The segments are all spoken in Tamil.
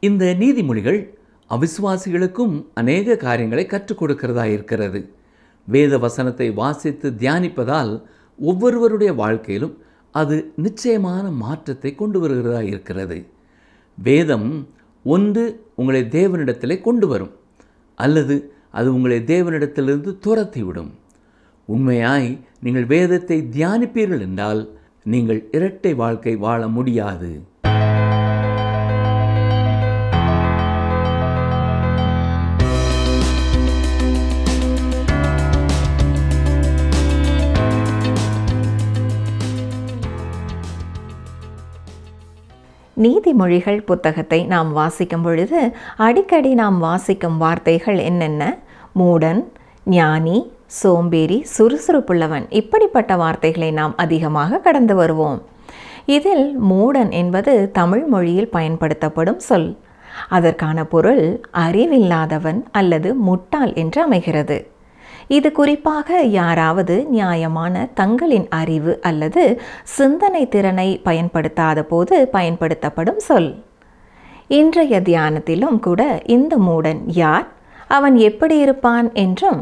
இந்த நீதிமொழிகள் அவிசுவாசிகளுக்கும் அநேக காரியங்களை கற்றுக் கொடுக்கிறதா இருக்கிறது. வேத வசனத்தை வாசித்து தியானிப்பதால் ஒவ்வொருவருடைய வாழ்க்கையிலும் அது நிச்சயமான மாற்றத்தை கொண்டு வருகிறதா இருக்கிறது. வேதம் ஒன்று உங்களை தேவனிடத்திலே கொண்டு வரும், அல்லது அது உங்களை தேவனிடத்திலிருந்து துரத்திவிடும். உண்மையாய் நீங்கள் வேதத்தை தியானிப்பீர்கள் என்றால் நீங்கள் இரட்டை வாழ்க்கை வாழ முடியாது. நீதிமொழிகள் புத்தகத்தை நாம் வாசிக்கும் பொழுது அடிக்கடி நாம் வாசிக்கும் வார்த்தைகள் என்னென்ன? மூடன், ஞானி, சோம்பேறி, சுறுசுறுப்புள்ளவன், இப்படிப்பட்ட வார்த்தைகளை நாம் அதிகமாக கடந்து வருவோம். இதில் மூடன் என்பது தமிழ் மொழியில் பயன்படுத்தப்படும் சொல். அதற்கான பொருள் அறிவில்லாதவன் அல்லது முட்டாள் என்று அமைகிறது. இது குறிப்பாக யாராவது நியாயமான தங்களின் அறிவு அல்லது சிந்தனை திறனை பயன்படுத்தாத போது பயன்படுத்தப்படும் சொல். இன்றைய தியானத்திலும் கூட இந்த மூடன் யார், அவன் எப்படி இருப்பான் என்றும்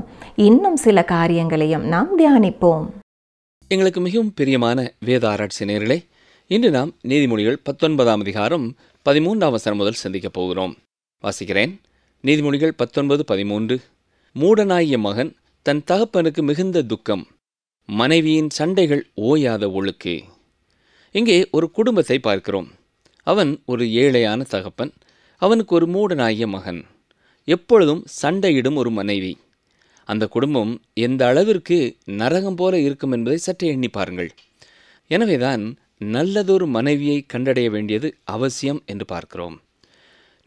இன்னும் சில காரியங்களையும் நாம் தியானிப்போம். எங்களுக்கு மிகவும் பிரியமான வேத ஆராய்ச்சி நேயர்களே, இன்று நாம் நீதிமொழிகள் 19ஆம் அதிகாரம் 13ஆம் வசனம் முதல் சிந்திக்கப் போகிறோம். வாசிக்கிறேன். நீதிமொழிகள் 19:13. மூடனாகிய மகன் தன் தகப்பனுக்கு மிகுந்த துக்கம், மனைவியின் சண்டைகள் ஓயாத ஒழுக்கு. இங்கே ஒரு குடும்பத்தை பார்க்கிறோம். அவன் ஒரு ஏழையான தகப்பன், அவனுக்கு ஒரு மூடனாகிய மகன், எப்பொழுதும் சண்டையிடும் ஒரு மனைவி. அந்த குடும்பம் எந்த அளவிற்கு நரகம் போல இருக்கும் என்பதை சற்றே எண்ணி பாருங்கள். எனவேதான் நல்லதொரு மனைவியை கண்டடைய வேண்டியது அவசியம் என்று பார்க்கிறோம்.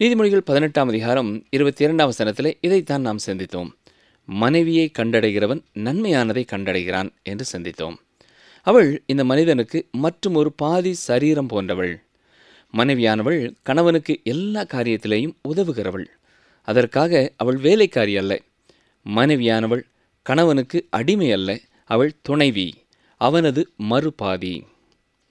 நீதிமொழிகள் 18ஆம் அதிகாரம் 22ஆம் வசனத்திலே இதைத்தான் நாம் சிந்தித்தோம். மனைவியை கண்டடைகிறவன் நன்மையானதை கண்டடைகிறான் என்று சிந்தித்தோம். அவள் இந்த மனிதனுக்கு மற்றும் ஒரு பாதி சரீரம் போன்றவள். மனைவியானவள் கணவனுக்கு எல்லா காரியத்திலேயும் உதவுகிறவள். அதற்காக அவள் வேலைக்காரி அல்ல. மனைவியானவள் கணவனுக்கு அடிமை அல்ல, அவள் துணைவி, அவனது மறுபாதி.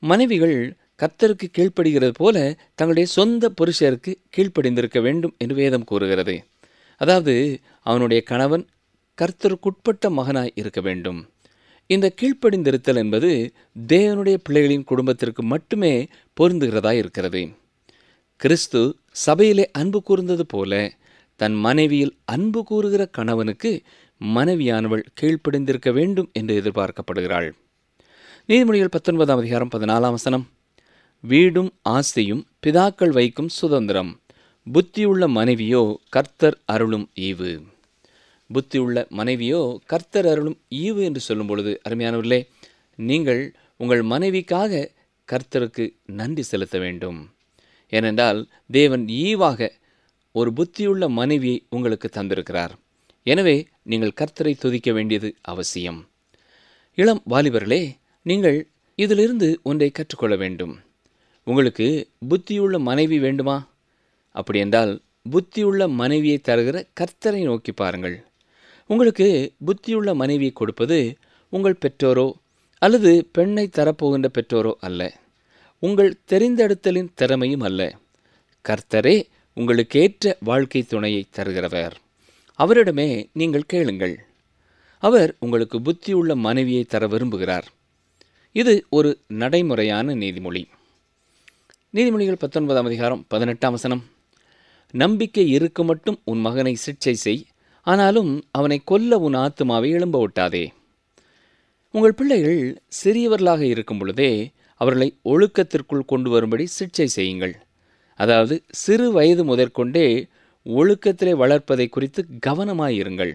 மனைவிகள் கர்த்தருக்கு கீழ்ப்படுகிறது போல தங்களுடைய சொந்த புருஷருக்கு கீழ்ப்படிந்திருக்க வேண்டும் என்று வேதம் கூறுகிறது. அதாவது அவனுடைய கணவன் கர்த்தருக்குட்பட்ட மகனாய் இருக்க வேண்டும். இந்த கீழ்ப்படிந்திருத்தல் என்பது தேவனுடைய பிள்ளைகளின் குடும்பத்திற்கு மட்டுமே பொருந்துகிறதா இருக்கிறது. கிறிஸ்து சபையிலே அன்பு கூர்ந்தது போல தன் மனைவியில் அன்பு கூறுகிற கணவனுக்கு மனைவியானவள் கீழ்ப்படிந்திருக்க வேண்டும் என்று எதிர்பார்க்கப்படுகிறாள். நீதிமொழிகள் 19ஆம் அதிகாரம் 14ஆம் வசனம். வீடும் ஆஸ்தியும் பிதாக்கள் வைக்கும் சுதந்திரம், புத்தியுள்ள மனைவியோ கர்த்தர் அருளும் ஈவு. புத்தியுள்ள மனைவியோ கர்த்தர் அருளும் ஈவு என்று சொல்லும் பொழுது, அருமையானவர்களே, நீங்கள் உங்கள் மனைவிக்காக கர்த்தருக்கு நன்றி செலுத்த வேண்டும். ஏனென்றால் தேவன் ஈவாக ஒரு புத்தியுள்ள மனைவியை உங்களுக்கு தந்திருக்கிறார். எனவே நீங்கள் கர்த்தரை துதிக்க வேண்டியது அவசியம். இளம் வாலிபர்களே, நீங்கள் இதிலிருந்து ஒன்றை கற்றுக்கொள்ள வேண்டும். உங்களுக்கு புத்தியுள்ள மனைவி வேண்டுமா? அப்படி என்றால் புத்தியுள்ள மனைவியை தருகிற கர்த்தரை நோக்கி பாருங்கள். உங்களுக்கு புத்தியுள்ள மனைவியை கொடுப்பது உங்கள் பெற்றோரோ அல்லது பெண்ணை தரப்போகின்ற பெற்றோரோ அல்ல, உங்கள் தெரிந்தெடுத்தலின் திறமையும் அல்ல. கர்த்தரே உங்களுக்கேற்ற வாழ்க்கை துணையை தருகிறவர். அவரிடமே நீங்கள் கேளுங்கள். அவர் உங்களுக்கு புத்தியுள்ள மனைவியை தர விரும்புகிறார். இது ஒரு நடைமுறையான நீதிமொழி. நீதிமொழிகள் 19ஆம் அதிகாரம் 18ஆம் வசனம். நம்பிக்கை இருக்கு மட்டும் உன் மகனை சிட்சை செய், ஆனாலும் அவனை கொல்ல உன் ஆத்துமாவை எழும்ப விட்டாதே. உங்கள் பிள்ளைகள் சிறியவர்களாக இருக்கும் பொழுதே அவர்களை ஒழுக்கத்திற்குள் கொண்டு வரும்படி சிட்சை செய்யுங்கள். அதாவது சிறு வயது முதற்கொண்டே ஒழுக்கத்திலே வளர்ப்பதை குறித்து கவனமாயிருங்கள்.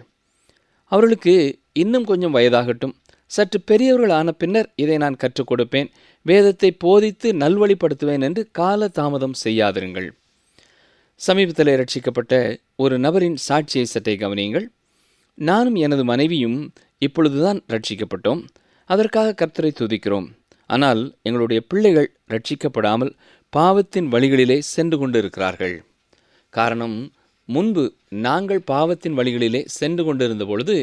அவர்களுக்கு இன்னும் கொஞ்சம் வயதாகட்டும், சற்று பெரியவர்கள் ஆன பின்னர் இதை நான் கற்றுக் கொடுப்பேன், வேதத்தை போதித்து நல்வழிப்படுத்துவேன் என்று கால தாமதம் செய்யாதிருங்கள். சமீபத்தில் ரட்சிக்கப்பட்ட ஒரு நபரின் சாட்சியை சற்றே கவனியுங்கள். நானும் எனது மனைவியும் இப்பொழுதுதான் ரட்சிக்கப்பட்டோம், அதற்காக கர்த்தரை துதிக்கிறோம். ஆனால் எங்களுடைய பிள்ளைகள் ரட்சிக்கப்படாமல் பாவத்தின் வழிகளிலே சென்று கொண்டு இருக்கிறார்கள். காரணம், முன்பு நாங்கள் பாவத்தின் வழிகளிலே சென்று கொண்டிருந்த பொழுது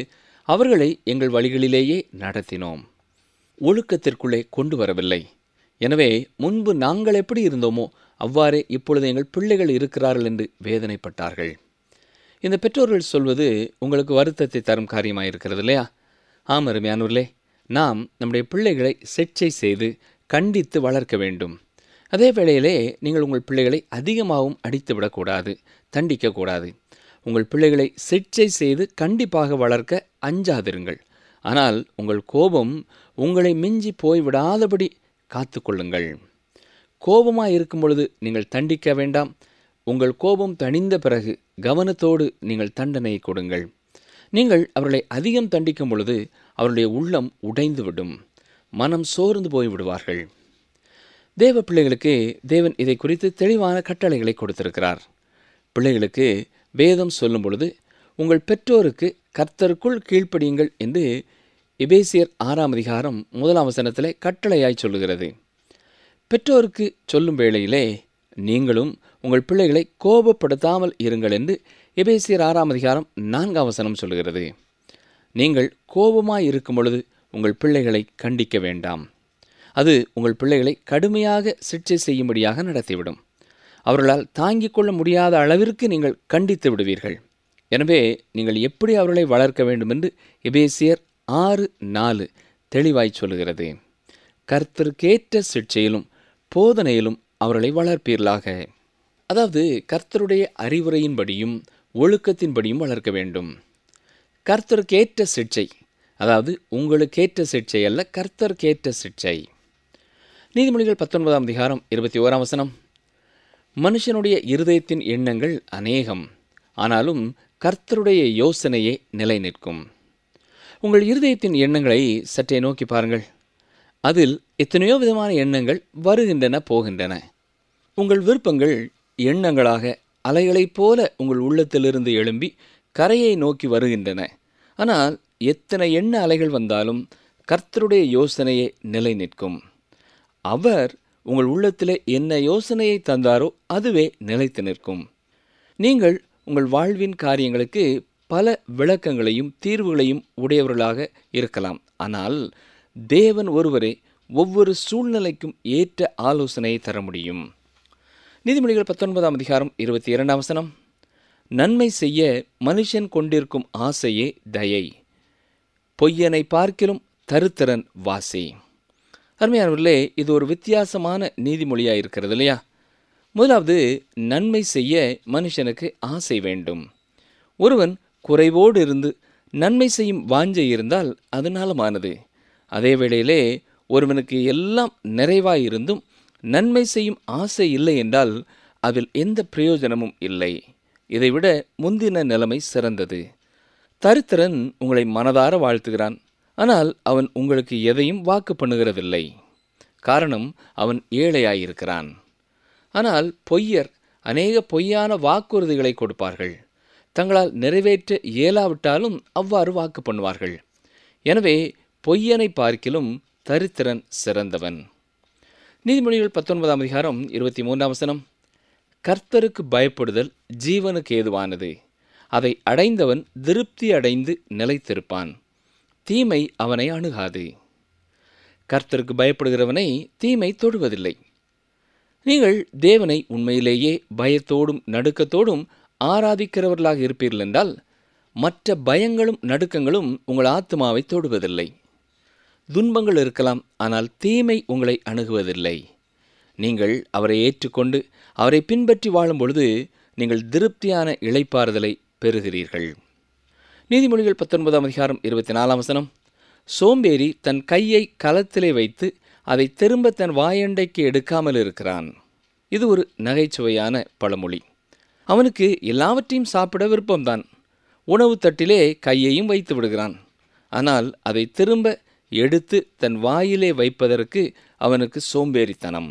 அவர்களை எங்கள் வழிகளிலேயே நடத்தினோம், ஒழுக்கத்திற்குள்ளே கொண்டு வரவில்லை. எனவே முன்பு நாங்கள் எப்படி இருந்தோமோ அவ்வாறே இப்பொழுது எங்கள் பிள்ளைகள் இருக்கிறார்கள் என்று வேதனைப்பட்டார்கள். இந்த பெற்றோர்கள் சொல்வது உங்களுக்கு வருத்தத்தை தரும் காரியமாக இருக்கிறது இல்லையா? ஆம் அருமையானவர்களே, நாம் நம்முடைய பிள்ளைகளை சிக்ஷை செய்து கண்டித்து வளர்க்க வேண்டும். அதே வேளையிலே நீங்கள் உங்கள் பிள்ளைகளை அதிகமாகவும் அடித்து விடக்கூடாது, தண்டிக்கக்கூடாது. உங்கள் பிள்ளைகளை சிக்ஷை செய்து கண்டிப்பாக வளர்க்க அஞ்சாதிருங்கள். ஆனால் உங்கள் கோபம் உங்களை மிஞ்சி போய்விடாதபடி காத்து கொள்ளுங்கள். கோபமாக இருக்கும் பொழுது நீங்கள் தண்டிக்க வேண்டாம். உங்கள் கோபம் தணிந்த பிறகு கவனத்தோடு நீங்கள் தண்டனை கொடுங்கள். நீங்கள் அவர்களை அதிகம் தண்டிக்கும் பொழுது அவருடைய உள்ளம் உடைந்துவிடும், மனம் சோர்ந்து போய்விடுவார்கள். தேவ பிள்ளைகளுக்கு தேவன் இதை குறித்து தெளிவான கட்டளைகளை கொடுத்திருக்கிறார். பிள்ளைகளுக்கு வேதம் சொல்லும் பொழுது உங்கள் பெற்றோருக்கு கர்த்தருக்குள் கீழ்ப்படியுங்கள் என்று எபேசியர் 6:1 கட்டளையாய் சொல்லுகிறது. பெற்றோருக்கு சொல்லும் வேளையிலே நீங்களும் உங்கள் பிள்ளைகளை கோபப்படுத்தாமல் இருங்கள் என்று எபேசியர் 6:4 சொல்லுகிறது. நீங்கள் கோபமாய் இருக்கும் பொழுது உங்கள் பிள்ளைகளை கண்டிக்க வேண்டாம். அது உங்கள் பிள்ளைகளை கடுமையாக சிக்ஷை செய்யும்படியாக நடத்திவிடும். அவர்களால் தாங்கிக் கொள்ள முடியாத அளவிற்கு நீங்கள் கண்டித்து விடுவீர்கள். எனவே நீங்கள் எப்படி அவர்களை வளர்க்க வேண்டும் என்று எபேசியர் 6:4 தெளிவாய் சொல்லுகிறது. கர்த்தருக்கேற்ற சிக்ஷையிலும் போதனையிலும் அவர்களை வளர்ப்பீர்களாக. அதாவது கர்த்தருடைய அறிவுரையின்படியும் ஒழுக்கத்தின்படியும் வளர்க்க வேண்டும். கர்த்தருக்கேற்ற சிக்ஷை, அதாவது உங்களுக்கேற்ற சிக்ஷை அல்ல, கர்த்தருக்கேற்ற சிக்ஷை. நீதிமொழிகள் 19:21 மனுஷனுடைய இருதயத்தின் எண்ணங்கள் அநேகம், ஆனாலும் கர்த்தருடைய யோசனையே நிலை நிற்கும். உங்கள் இருதயத்தின் எண்ணங்களை சற்றே நோக்கி பாருங்கள். அதில் எத்தனையோ விதமான எண்ணங்கள் வருகின்றன, போகின்றன. உங்கள் விருப்பங்கள் எண்ணங்களாக அலைகளைப் போல உங்கள் உள்ளத்திலிருந்து எழும்பி கரையை நோக்கி வருகின்றன. ஆனால் எத்தனை எண்ண அலைகள் வந்தாலும் கர்த்தருடைய யோசனையே நிலை நிற்கும். அவர் உங்கள் உள்ளத்திலே என்ன யோசனையை தந்தாரோ அதுவே நிலைத்து நிற்கும். நீங்கள் உங்கள் வாழ்வின் காரியங்களுக்கு பல விளக்கங்களையும் தீர்வுகளையும் உடையவர்களாக இருக்கலாம். ஆனால் தேவன் ஒருவரே ஒவ்வொரு சூழ்நிலைக்கும் ஏற்ற ஆலோசனையை தர முடியும். நீதிமொழிகள் 19:22 நன்மை செய்ய மனுஷன் கொண்டிருக்கும் ஆசையே தயை, பொய்யனை பார்க்கிலும் தருத்திரன் வாசி. அருமையானவர்களே, இது ஒரு வித்தியாசமான நீதிமொழியாக இருக்கிறது இல்லையா? முதலாவது, நன்மை செய்ய மனுஷனுக்கு ஆசை வேண்டும். ஒருவன் குறைவோடு இருந்து நன்மை செய்யும் வாஞ்சை இருந்தால் அது நலமானது. அதே வேளையிலே ஒருவனுக்கு எல்லாம் நிறைவாயிருந்தும் நன்மை செய்யும் ஆசை இல்லை என்றால் அதில் எந்த பிரயோஜனமும் இல்லை. இதைவிட முந்தின நிலைமை சிறந்தது. தரித்திரன் உங்களை மனதார வாழ்த்துகிறான், ஆனால் அவன் உங்களுக்கு எதையும் வாக்கு பண்ணுகிறதில்லை. காரணம், அவன் ஏழையாயிருக்கிறான். ஆனால் பொய்யர் அநேக பொய்யான வாக்குறுதிகளை கொடுப்பார்கள். தங்களால் நிறைவேற்ற இயலாவிட்டாலும் அவ்வாறு வாக்கு பண்ணுவார்கள். எனவே பொய்யனை பார்க்கிலும் தரித்திரன் சிறந்தவன். நீதிமொழிகள் 19:23 கர்த்தருக்கு பயப்படுதல் ஜீவனுக்கு ஏதுவானது, அதை அடைந்தவன் திருப்தி அடைந்து நிலைத்திருப்பான், தீமை அவனை அணுகாது. கர்த்தருக்கு பயப்படுகிறவனை தீமை தொடுவதில்லை. நீங்கள் தேவனை உண்மையிலேயே பயத்தோடும் நடுக்கத்தோடும் ஆராதிக்கிறவர்களாக இருப்பீர்கள் என்றால் மற்ற பயங்களும் நடுக்கங்களும் உங்கள் ஆத்மாவை தொடுவதில்லை. துன்பங்கள் இருக்கலாம், ஆனால் தீமை உங்களை அணுகுவதில்லை. நீங்கள் அவரை ஏற்றுக்கொண்டு அவரை பின்பற்றி வாழும் பொழுது நீங்கள் திருப்தியான இளைப்பாறுதலை பெறுகிறீர்கள். நீதிமொழிகள் 19:24 சோம்பேறி தன் கையை கலத்திலே வைத்து அதை திரும்ப தன் வாயண்டைக்கு எடுக்காமல் இருக்கிறான். இது ஒரு நகைச்சுவையான பழமொழி. அவனுக்கு எல்லாவற்றையும் சாப்பிட விருப்பம்தான். உணவு தட்டிலே கையையும் வைத்து விடுகிறான். ஆனால் அதை திரும்ப எடுத்து தன் வாயிலே வைப்பதற்கு அவனுக்கு சோம்பேறித்தனம்.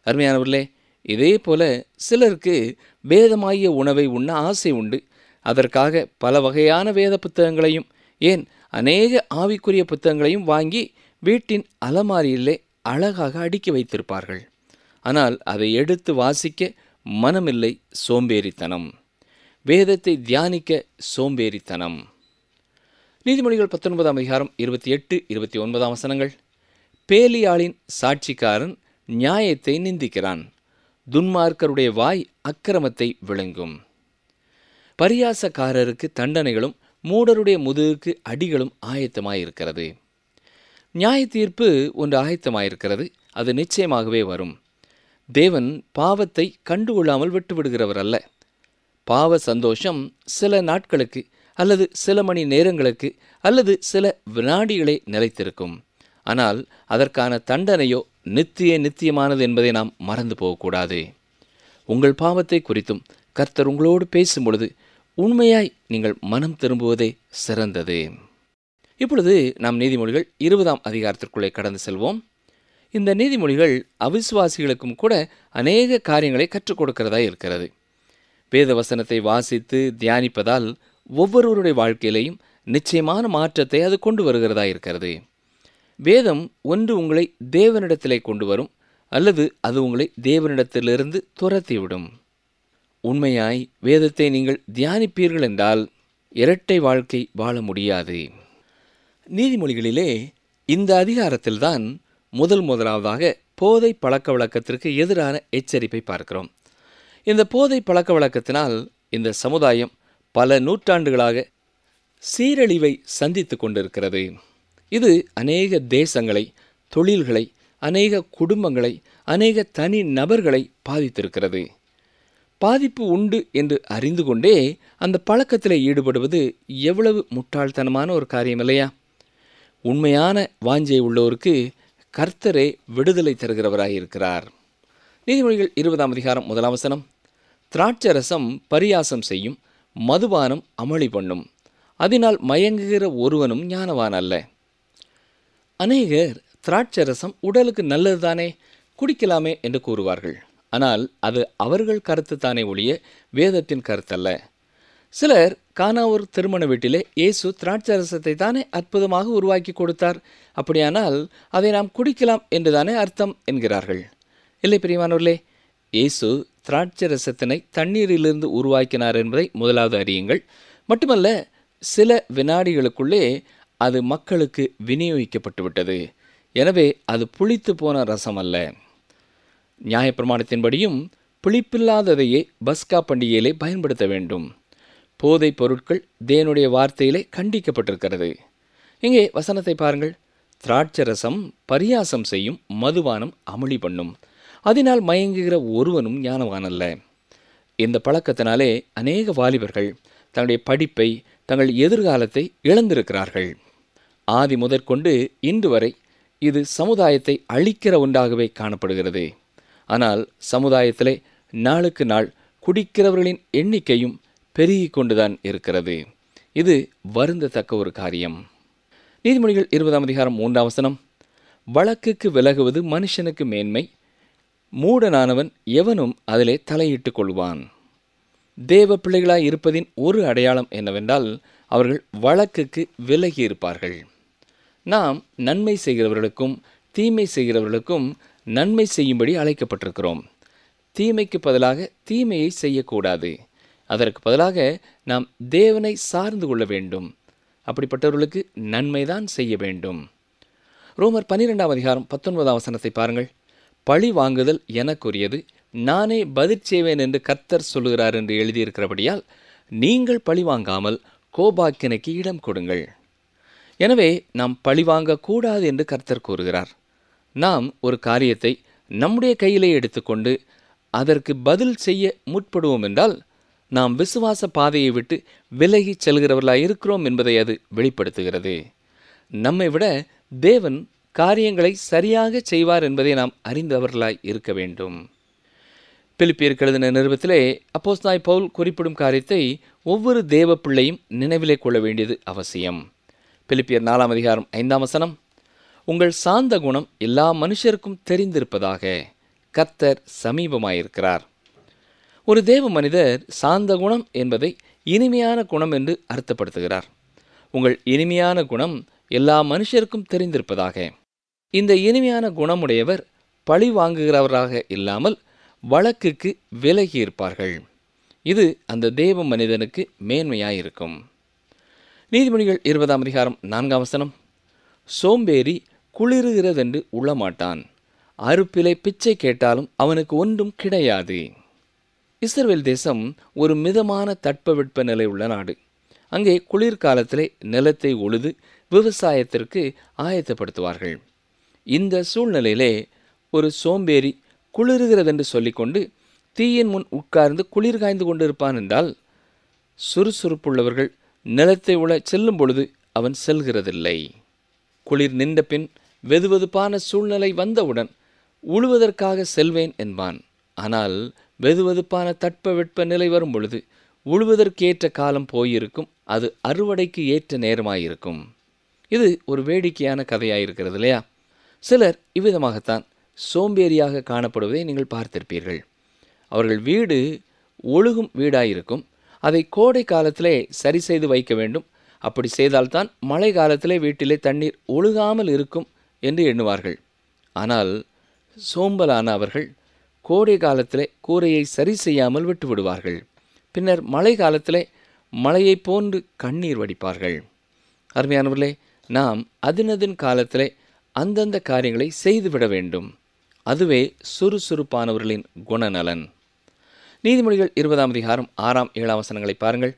அருமையானவர்களே, இதே போல சிலருக்கு வேதமாகிய உணவை உண்ண ஆசை உண்டு. அதற்காக பல வகையான வேத புத்தகங்களையும், ஏன் அநேக ஆவிக்குரிய புத்தகங்களையும் வாங்கி வீட்டின் அலமாரியிலே அழகாக அடுக்கி வைத்திருப்பார்கள். ஆனால் அதை எடுத்து வாசிக்க மனமில்லை, சோம்பேறித்தனம். வேதத்தை தியானிக்க சோம்பேறித்தனம். நீதிமொழிகள் 19:28-29 பேலியாளின் சாட்சிக்காரன் நியாயத்தை நிந்திக்கிறான், துன்மார்க்கருடைய வாய் அக்கிரமத்தை விழுங்கும். பரியாசக்காரருக்கு தண்டனைகளும் மூடருடைய முதுகுக்கு அடிகளும் ஆயத்தமாயிருக்கிறது. நியாய தீர்ப்பு ஒன்று ஆயத்தமாயிருக்கிறது, அது நிச்சயமாகவே வரும். தேவன் பாவத்தை கண்டுகொள்ளாமல் விட்டுவிடுகிறவர் அல்ல. பாவ சந்தோஷம் சில நாட்களுக்கு அல்லது சில மணி நேரங்களுக்கு அல்லது சில வினாடிகளே நிலைத்திருக்கும். ஆனால் அதற்கான தண்டனையோ நித்தியமானது என்பதை நாம் மறந்து போகக்கூடாது. உங்கள் பாவத்தை குறித்தும் கர்த்தர் உங்களோடு பேசும் பொழுது உண்மையாய் நீங்கள் மனம் திரும்புவதே சிறந்தது. இப்பொழுது நாம் நீதிமொழிகள் 20ஆம் அதிகாரத்திற்குள்ளே கடந்து செல்வோம். இந்த நீதிமொழிகள் அவிசுவாசிகளுக்கும் கூட அநேக காரியங்களை கற்றுக் கொடுக்கிறதா இருக்கிறது. வேத வசனத்தை வாசித்து தியானிப்பதால் ஒவ்வொருவருடைய வாழ்க்கையிலையும் நிச்சயமான மாற்றத்தை அது கொண்டு வருகிறதா இருக்கிறது. வேதம் ஒன்று உங்களை தேவனிடத்திலே கொண்டு வரும், அல்லது அது உங்களை தேவனிடத்திலிருந்து துரத்திவிடும். உண்மையாய் வேதத்தை நீங்கள் தியானிப்பீர்கள் என்றால் இரட்டை வாழ்க்கை வாழ முடியாது. நீதிமொழிகளிலே இந்த அதிகாரத்தில்தான் முதலாவதாக போதை பழக்க வழக்கத்திற்கு எதிரான எச்சரிப்பை பார்க்கிறோம். இந்த போதை பழக்க வழக்கத்தினால் இந்த சமுதாயம் பல நூற்றாண்டுகளாக சீரழிவை சந்தித்து கொண்டிருக்கிறது. இது அநேக தேசங்களை, தொழில்களை, அநேக குடும்பங்களை, அநேக தனி நபர்களை பாதித்திருக்கிறது. பாதிப்பு உண்டு என்று அறிந்து கொண்டே அந்த பழக்கத்தில் ஈடுபடுவது எவ்வளவு முட்டாள்தனமான ஒரு காரியம் இல்லையா? உண்மையான வாஞ்சை உள்ளோருக்கு கர்த்தரே விடுதலை தருகிறவராயிருக்கிறார். நீதிமொழிகள் 20ஆம் அதிகாரம் 1ஆம் வசனம், திராட்சரசம் பரியாசம் செய்யும், மதுபானம் அமளி பண்ணும், அதனால் மயங்குகிற ஒருவனும் ஞானவான் அல்ல. அநேகர் திராட்சரசம் உடலுக்கு நல்லதுதானே, குடிக்கலாமே என்று கூறுவார்கள். ஆனால் அது அவர்கள் கருத்து தானே ஒழிய வேதத்தின் கருத்தல்ல. சிலர் கானாவூர் திருமண வீட்டிலே இயேசு திராட்சரசத்தை தானே அற்புதமாக உருவாக்கி கொடுத்தார், அப்படியானால் அதை நாம் குடிக்கலாம் என்றுதானே அர்த்தம் என்கிறார்கள். இல்லை பிரியமானவர்களே, இயேசு திராட்சரசத்தினை தண்ணீரிலிருந்து உருவாக்கினார் என்பதை முதலாவது அறியுங்கள். மட்டுமல்ல, சில வினாடிகளுக்குள்ளே அது மக்களுக்கு விநியோகிக்கப்பட்டு விட்டது. எனவே அது புளித்து போன ரசம் அல்ல. நியாயப்பிரமாணத்தின்படியும் புளிப்பில்லாததையே பஸ்கா பண்டிகையிலே பயன்படுத்த வேண்டும். போதைப் பொருட்கள் தேவனுடைய வார்த்தையிலே கண்டிக்கப்பட்டிருக்கிறது. இங்கே வசனத்தை பாருங்கள். திராட்சரசம் பரியாசம் செய்யும், மதுபானம் அமளி பண்ணும், அதனால் மயங்குகிற ஒருவனும் ஞானவானல்ல. இந்த பழக்கத்தினாலே அநேக வாலிபர்கள் தங்களுடைய படிப்பை, தங்கள் எதிர்காலத்தை இழந்திருக்கிறார்கள். ஆதி முதற்கொண்டு இன்று வரை இது சமுதாயத்தை அழிக்கிற ஒன்றாகவே காணப்படுகிறது. ஆனால் சமுதாயத்திலே நாளுக்கு நாள் குடிக்கிறவர்களின் எண்ணிக்கையும் பெருகி கொண்டுதான் இருக்கிறது. இது வருந்தத்தக்க ஒரு காரியம். நீதிமொழிகள் 20ஆம் அதிகாரம் 3ஆம் வசனம், வழக்குக்கு விலகுவது மனுஷனுக்கு மேன்மை, மூடனானவன் எவனும் அதிலே தலையிட்டு கொள்வான். தேவ பிள்ளைகளாய் இருப்பதின் ஒரு அடையாளம் என்னவென்றால் அவர்கள் வழக்குக்கு விலகி இருப்பார்கள். நாம் நன்மை செய்கிறவர்களுக்கும் தீமை செய்கிறவர்களுக்கும் நன்மை செய்யும்படி அழைக்கப்பட்டிருக்கிறோம். தீமைக்கு பதிலாக தீமையை செய்யக்கூடாது. அதற்கு பதிலாக நாம் தேவனை சார்ந்து கொள்ள வேண்டும். அப்படிப்பட்டவர்களுக்கு நன்மைதான் செய்ய வேண்டும். ரோமர் 12ஆம் அதிகாரம் 19ஆம் வசனத்தை பாருங்கள். பழி வாங்குதல் எனக்குரியது, நானே பதில் செய்வேன் என்று கர்த்தர் சொல்லுகிறார் என்று எழுதியிருக்கிறபடியால் நீங்கள் பழி வாங்காமல் கோபாக்கினைக்கு இடம் கொடுங்கள். எனவே நாம் பழி வாங்கக்கூடாது என்று கர்த்தர் கூறுகிறார். நாம் ஒரு காரியத்தை நம்முடைய கையிலே எடுத்துக்கொண்டு அதற்கு பதில் செய்ய முற்படுவோம் என்றால் நாம் விசுவாச பாதையை விட்டு விலகி செல்கிறவர்களாய் இருக்கிறோம் என்பதை அது வெளிப்படுத்துகிறது. நம்மை விட தேவன் காரியங்களை சரியாக செய்வார் என்பதை நாம் அறிந்தவர்களாய் இருக்க வேண்டும். பிலிப்பியருக்கு எழுதின நிருபத்திலே அப்போஸ்தலனாகிய பவுல் குறிப்பிடும் காரியத்தை ஒவ்வொரு தேவ பிள்ளையும் நினைவிலே கொள்ள வேண்டியது அவசியம். பிலிப்பியர் 4ஆம் அதிகாரம் 5ஆம் வசனம், உங்கள் சாந்த குணம் எல்லா மனுஷருக்கும் தெரிந்திருப்பதாக, கர்த்தர் சமீபமாயிருக்கிறார். ஒரு தேவ மனிதர் சாந்த குணம் என்பதை இனிமையான குணம் என்று அர்த்தப்படுத்துகிறார். உங்கள் இனிமையான குணம் எல்லா மனுஷருக்கும் தெரிந்திருப்பதாக. இந்த இனிமையான குணமுடையவர் பழி வாங்குகிறவராக இல்லாமல் வழக்குக்கு விலகி இருப்பார்கள். இது அந்த தேவ மனிதனுக்கு மேன்மையாயிருக்கும். நீதிமொழிகள் 20ஆம் அதிகாரம் 4ஆம் வசனம், சோம்பேறி குளிருகிறதென்று உள்ளமாட்டான், அறுப்பிலே பிச்சை கேட்டாலும் அவனுக்கு ஒன்றும் கிடையாது. இஸ்ரவேல் தேசம் ஒரு மிதமான தட்பவெட்ப நிலை உள்ள நாடு. அங்கே குளிர்காலத்திலே நிலத்தை உழுது விவசாயத்திற்கு ஆயத்தப்படுத்துவார்கள். இந்த சூழ்நிலையிலே ஒரு சோம்பேறி குளிர்கிறதென்று சொல்லிக்கொண்டு தீயின் முன் உட்கார்ந்து குளிர் காய்ந்து கொண்டிருப்பான் என்றால், சுறுசுறுப்புள்ளவர்கள் நிலத்தை உழ செல்லும் பொழுது அவன் செல்கிறதில்லை. குளிர் நின்ற பின் வெதுவெதுப்பான சூழ்நிலை வந்தவுடன் உழுவதற்காக செல்வேன் என்பான். ஆனால் வெதுவெதுப்பான தட்பவெட்ப நிலை வரும் பொழுது உழுவதற்கேற்ற காலம் போயிருக்கும், அது அறுவடைக்கு ஏற்ற நேரமாயிருக்கும். இது ஒரு வேடிக்கையான கதையாயிருக்கிறது இல்லையா? சிலர் இவ்விதமாகத்தான் சோம்பேறியாக காணப்படுவதை நீங்கள் பார்த்திருப்பீர்கள். அவர்கள் வீடு ஒழுகும் வீடாயிருக்கும். அதை கோடை காலத்திலே சரி செய்து வைக்க வேண்டும். அப்படி செய்தால்தான் மழை காலத்திலே வீட்டிலே தண்ணீர் ஒழுகாமல் இருக்கும் என்று எண்ணுவார்கள். ஆனால் சோம்பலான அவர்கள் கோடை காலத்திலே கூரையை சரி செய்யாமல் விட்டு விடுவார்கள். பின்னர் மழை காலத்திலே மழையை போன்று கண்ணீர் வடிப்பார்கள். அருமையானவர்களே, நாம் அதினதின் காலத்திலே அந்தந்த காரியங்களை செய்துவிட வேண்டும். அதுவே சுறுசுறுப்பானவர்களின் குணநலன். நீதிமொழிகள் 20ஆம் அதிகாரம் 6ஆம் 7ஆம் வசனங்களை பாருங்கள்.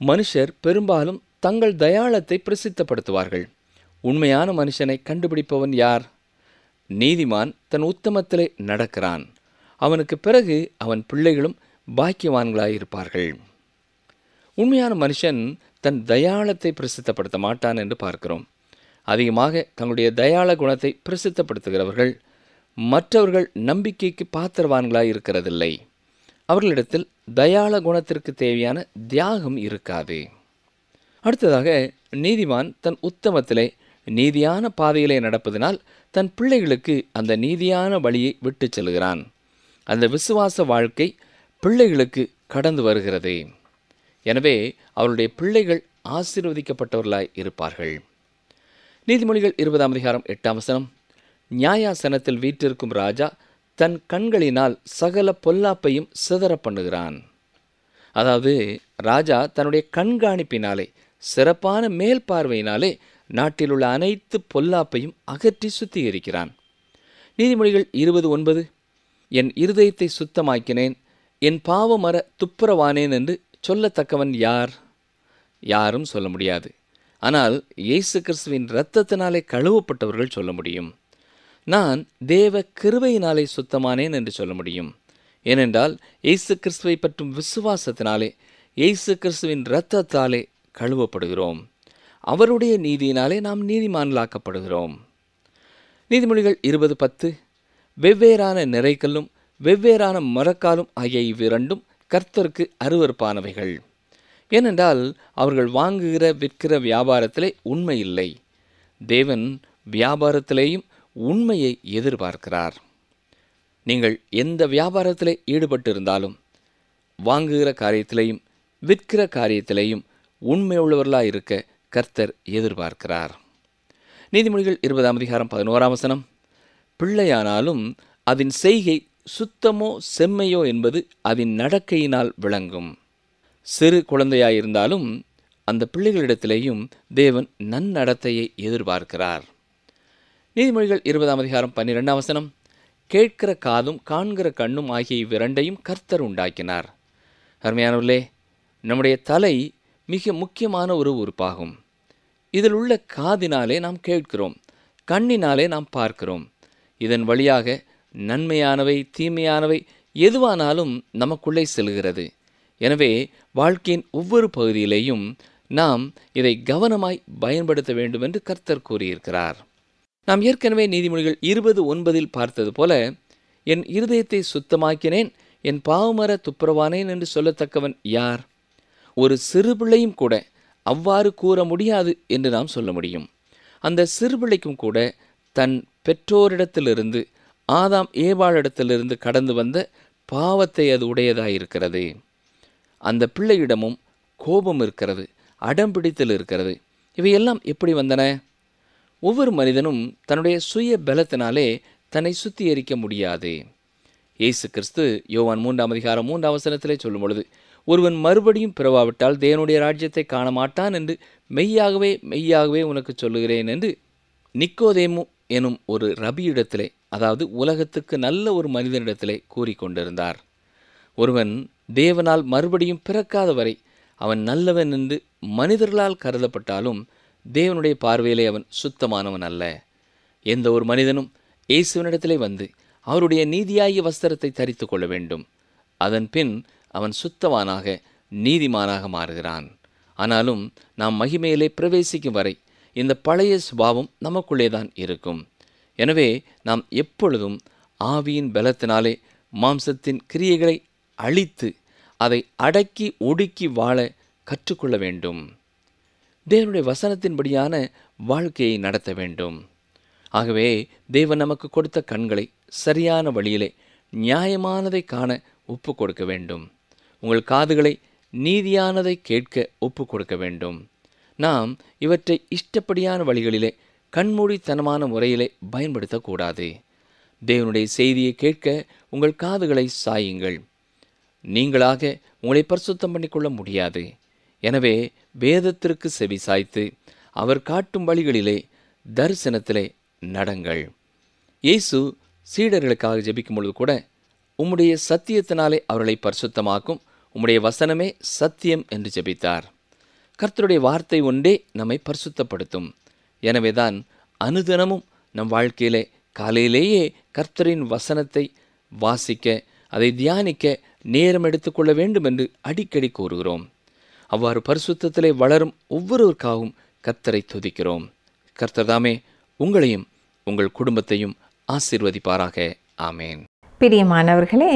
மனுஷர் பெரும்பாலும் தங்கள் தயாளத்தை பிரசித்தப்படுத்துவார்கள். உண்மையான மனுஷனை கண்டுபிடிப்பவன் யார்? நீதிமான் தன் உத்தமத்திலே நடக்கிறான். அவனுக்கு பிறகு அவன் பிள்ளைகளும் பாக்கியவான்களாயிருப்பார்கள். உண்மையான மனுஷன் தன் தயாளத்தை பிரசித்தப்படுத்த மாட்டான் என்று பார்க்கிறோம். அதிகமாக தங்களுடைய தயாள குணத்தை பிரசித்தப்படுத்துகிறவர்கள் மற்றவர்கள் நம்பிக்கைக்கு பாத்திரவான்களாய் இருக்கிறதில்லை. அவர்களிடத்தில் தயாள குணத்திற்கு தேவையான தியாகம் இருக்காது. அடுத்ததாக, நீதிமான் தன் உத்தமத்திலே நீதியான பாதையிலே நடப்பதனால் தன் பிள்ளைகளுக்கு அந்த நீதியான வழியை விட்டு செல்கிறான். அந்த விசுவாச வாழ்க்கை பிள்ளைகளுக்கு கடந்து வருகிறது. எனவே அவருடைய பிள்ளைகள் ஆசீர்வதிக்கப்பட்டவர்களாய் இருப்பார்கள். நீதிமொழிகள் 20ஆம் அதிகாரம் 8ஆம் வசனம், நியாயாசனத்தில் வீற்றிருக்கும் ராஜா தன் கண்களினால் சகல பொல்லாப்பையும் சிதற பண்ணுகிறான். அதாவது, ராஜா தன்னுடைய கண்காணிப்பினாலே, சிறப்பான மேல் பார்வையினாலே நாட்டில் உள்ள அனைத்து பொல்லாப்பையும் அகற்றி சுத்திகரிக்கிறான். நீதிமொழிகள் 20:9, என் இருதயத்தை சுத்தமாக்கினேன், என் பாவமற துப்புரவானேன் என்று சொல்லத்தக்கவன் யார்? யாரும் சொல்ல முடியாது. ஆனால் இயேசு கிறிஸ்துவின் இரத்தத்தினாலே கழுவப்பட்டவர்கள் சொல்ல முடியும். நான் தேவ கிருபையினாலே சுத்தமானேன் என்று சொல்ல முடியும். ஏனென்றால் இயேசு கிறிஸ்துவை பற்றும் விசுவாசத்தினாலே, இயேசு கிறிஸ்துவின் இரத்தத்தாலே கழுவப்படுகிறோம். அவருடைய நீதியினாலே நாம் நீதிமான்களாக்கப்படுகிறோம். நீதிமொழிகள் 20:10, வெவ்வேறான நிறைக்கல்லும் வெவ்வேறான மரக்காலும் ஆகிய இவ்விரண்டும் கர்த்தருக்கு அருவருப்பானவைகள். ஏனென்றால் அவர்கள் வாங்குகிற விற்கிற வியாபாரத்திலே உண்மை இல்லை. தேவன் வியாபாரத்திலேயும் உண்மையை எதிர்பார்க்கிறார். நீங்கள் எந்த வியாபாரத்திலே ஈடுபட்டிருந்தாலும், வாங்குகிற காரியத்திலேயும் விற்கிற காரியத்திலேயும் உண்மையுள்ளவர்களாக இருக்க கர்த்தர் எதிர்பார்க்கிறார். நீதிமொழிகள் 20ஆம் அதிகாரம் 11ஆம் வசனம், பிள்ளையானாலும் அதன் செய்கை சுத்தமோ செம்மையோ என்பது அதன் நடக்கையினால் விளங்கும். சிறு குழந்தையாயிருந்தாலும் அந்த பிள்ளைகளிடத்திலேயும் தேவன் நன்னடத்தையை எதிர்பார்க்கிறார். நீதிமொழிகள் 20ஆம் அதிகாரம் 12ஆம் வசனம், கேட்கிற காதும் காண்கிற கண்ணும் ஆகிய இவ்விரண்டையும் கர்த்தர் உண்டாக்கினார். அருமையானவர்களே, நம்முடைய தலை மிக முக்கியமான ஒரு உறுப்பாகும். இதில் உள்ள காதினாலே நாம் கேட்கிறோம், கண்ணினாலே நாம் பார்க்கிறோம். இதன் வழியாக நன்மையானவை தீமையானவை எதுவானாலும் நமக்குள்ளே செல்கிறது. எனவே வாழ்க்கையின் ஒவ்வொரு பகுதியிலேயும் நாம் இதை கவனமாய் பயன்படுத்த வேண்டும் என்று கர்த்தர் கூறியிருக்கிறார். நாம் ஏற்கனவே நீதிமொழிகள் 20:9 பார்த்தது போல, என் இருதயத்தை சுத்தமாக்கினேன், என் பாவமற துப்புரவானேன் என்று சொல்லத்தக்கவன் யார்? ஒரு சிறு பிள்ளையும் கூட அவ்வாறு கூற முடியாது என்று நாம் சொல்ல முடியும். அந்த சிறு பிள்ளைக்கும் கூட தன் பெற்றோரிடத்திலிருந்து, ஆதாம் ஏவாளிடத்திலிருந்து கடந்து வந்த பாவத்தை அது உடையதாயிருக்கிறது. அந்த பிள்ளையிடமும் கோபம் இருக்கிறது, அடம்பிடித்தல் இருக்கிறது. இவையெல்லாம் எப்படி வந்தன? ஒவ்வொரு மனிதனும் தன்னுடைய சுய பலத்தினாலே தன்னை சுத்திகரிக்க முடியாது. இயேசு கிறிஸ்து யோவான் 3ஆம் அதிகாரம் 3ஆம் வசனத்திலே சொல்லும் பொழுது, ஒருவன் மறுபடியும் பிறவாவிட்டால் தேவனுடைய ராஜ்யத்தை காண மாட்டான் என்று மெய்யாகவே மெய்யாகவே உனக்கு சொல்லுகிறேன் என்று நிக்கோதேமு எனும் ஒரு ரபியிடத்திலே, அதாவது உலகத்துக்கு நல்ல ஒரு மனிதனிடத்திலே கூறிக்கொண்டிருந்தார். ஒருவன் தேவனால் மறுபடியும் பிறக்காத வரை அவன் நல்லவன் என்று மனிதர்களால் கருதப்பட்டாலும் தேவனுடைய பார்வையிலே அவன் சுத்தமானவன் அல்ல. எந்த ஒரு மனிதனும் இயேசுவினிடத்திலே வந்து அவருடைய நீதியாகிய வஸ்திரத்தை தரித்து கொள்ள வேண்டும். அதன் பின் அவன் சுத்தவானாக நீதிமானாக மாறுகிறான். ஆனாலும் நாம் மகிமையிலே பிரவேசிக்கும் வரை இந்த பழைய சுபாவம் நமக்குள்ளே தான் இருக்கும். எனவே நாம் எப்பொழுதும் ஆவியின் பலத்தினாலே மாம்சத்தின் கிரியைகளை அழித்து அதை அடக்கி ஒடுக்கி வாழ கற்றுக்கொள்ள வேண்டும். தேவனுடைய வசனத்தின்படியான வாழ்க்கையை நடத்த வேண்டும். ஆகவே தேவன் நமக்கு கொடுத்த கண்களை சரியான வழியிலே நியாயமானதை காண ஒப்பு கொடுக்க வேண்டும். உங்கள் காதுகளை நீதியானதை கேட்க ஒப்பு கொடுக்க வேண்டும். நாம் இவற்றை இஷ்டப்படியான வழிகளிலே கண்மூடித்தனமான முறையிலே பயன்படுத்தக்கூடாது. தேவனுடைய செய்தியை கேட்க உங்கள் காதுகளை சாயுங்கள். நீங்களாக உங்களை பரிசுத்தம் பண்ணிக்கொள்ள முடியாது. எனவே வேதத்திற்கு செவி சாய்த்து அவர் காட்டும் வழிகளிலே தரிசனத்திலே நடங்கள். இயேசு சீடர்களுக்காக ஜெபிக்கும் பொழுது கூட, உம்முடைய சத்தியத்தினாலே அவர்களை பரிசுத்தமாக்கும், உம்முடைய வசனமே சத்தியம் என்று ஜெபித்தார். கர்த்தருடைய வார்த்தை ஒன்றே நம்மை பரிசுத்தப்படுத்தும். எனவேதான் அனுதினமும் நம் வாழ்க்கையிலே காலையிலேயே கர்த்தரின் வசனத்தை வாசிக்க, அதை தியானிக்க நேரம் எடுத்துக்கொள்ள வேண்டும் என்று அடிக்கடி கூறுகிறோம். அவ்வாறு பரிசுத்தத்திலே வளரும் ஒவ்வொருவருக்காகவும் கர்த்தரை துதிக்கிறோம். கர்த்தர் தாமே உங்களையும் உங்கள் குடும்பத்தையும் ஆசீர்வதிப்பாராக. ஆமேன். பிரியமானவர்களே,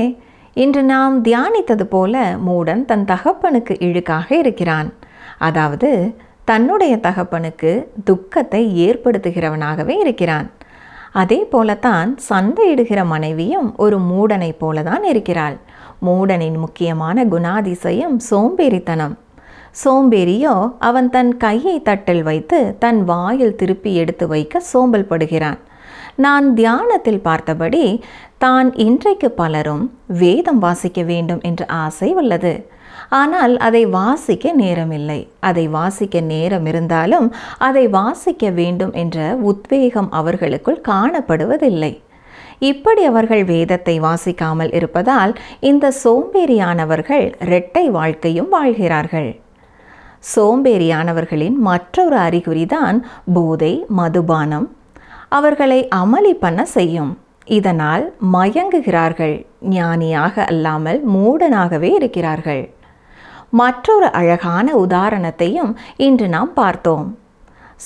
இன்று நாம் தியானித்தது போல மூடன் தன் தகப்பனுக்கு இழுக்காக இருக்கிறான். அதாவது தன்னுடைய தகப்பனுக்கு துக்கத்தை ஏற்படுத்துகிறவனாகவே இருக்கிறான். அதே போலத்தான் சண்டையிடுகிற மனைவியும் ஒரு மூடனை போலதான் இருக்கிறாள். மூடனின் முக்கியமான குணாதிசயம் சோம்பேறித்தனம். சோம்பேறியோ அவன் தன் கையை தட்டில் வைத்து தன் வாயில் திருப்பி எடுத்து வைக்க சோம்பல் படுகிறான். நான் தியானத்தில் பார்த்தபடி தான் இன்றைக்கு பலரும் வேதம் வாசிக்க வேண்டும் என்ற ஆசை உள்ளது. ஆனால் அதை வாசிக்க நேரமில்லை. அதை வாசிக்க நேரம் இருந்தாலும் அதை வாசிக்க வேண்டும் என்ற உத்வேகம் அவர்களுக்குள் காணப்படுவதில்லை. இப்படி அவர்கள் வேதத்தை வாசிக்காமல் இருப்பதால் இந்த சோம்பேறியானவர்கள் இரட்டை வாழ்க்கையும் வாழ்கிறார்கள். சோம்பேறியானவர்களின் மற்றொரு அறிகுறிதான் போதை, மதுபானம். அவர்களை அமளி பண்ண செய்யும். இதனால் மயங்குகிறார்கள். ஞானியாக அல்லாமல் மூடனாகவே இருக்கிறார்கள். மற்றொரு அழகான உதாரணத்தையும் இன்று நாம் பார்த்தோம்.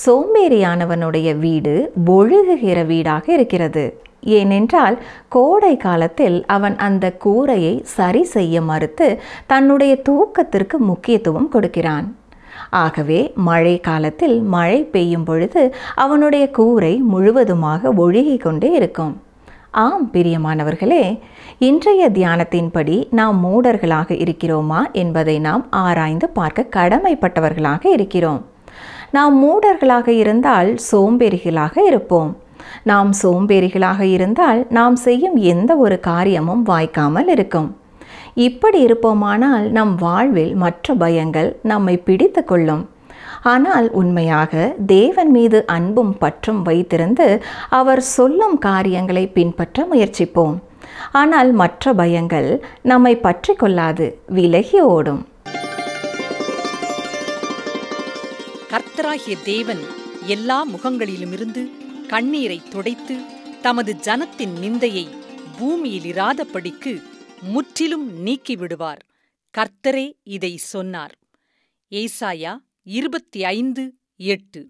சோம்பேறியானவனுடைய வீடு ஒழுகுகிற வீடாக இருக்கிறது. ஏனென்றால் கோடை காலத்தில் அவன் அந்த கூரையை சரி செய்ய மறுத்து தன்னுடைய தூக்கத்திற்கு முக்கியத்துவம் கொடுக்கிறான். ஆகவே மழை காலத்தில் மழை பெய்யும் பொழுது அவனுடைய கூரை முழுவதுமாக ஒழுகி கொண்டே இருக்கும். ஆம் பிரியமானவர்களே, இன்றைய தியானத்தின்படி நாம் மூடர்களாக இருக்கிறோமா என்பதை நாம் ஆராய்ந்து பார்க்க கடமைப்பட்டவர்களாக இருக்கிறோம். நாம் மூடர்களாக இருந்தால் சோம்பேறிகளாக இருப்போம். நாம் சோம்பேறிகளாக இருந்தால் நாம் செய்யும் எந்த ஒரு காரியமும் வாய்க்காமல் இருக்கும். இப்படி இருப்போமானால் நம் வாழ்வில் மற்ற பயங்கள் நம்மை பிடித்து கொள்ளும். ஆனால் உண்மையாக தேவன் மீது அன்பும் பற்றும் வைத்திருந்து அவர் சொல்லும் காரியங்களை பின்பற்ற முயற்சிப்போம். ஆனால் மற்ற பயங்கள் நம்மை பற்றி கொள்ளாது, விலகி ஓடும். கர்த்தராகிய தேவன் எல்லா முகங்களிலுமிருந்து கண்ணீரை துடைத்து தமது ஜனத்தின் நிந்தையை பூமியில் இராதபடிக்கு முற்றிலும் நீக்கிவிடுவார். கர்த்தரே இதை சொன்னார். ஏசாயா 25:8.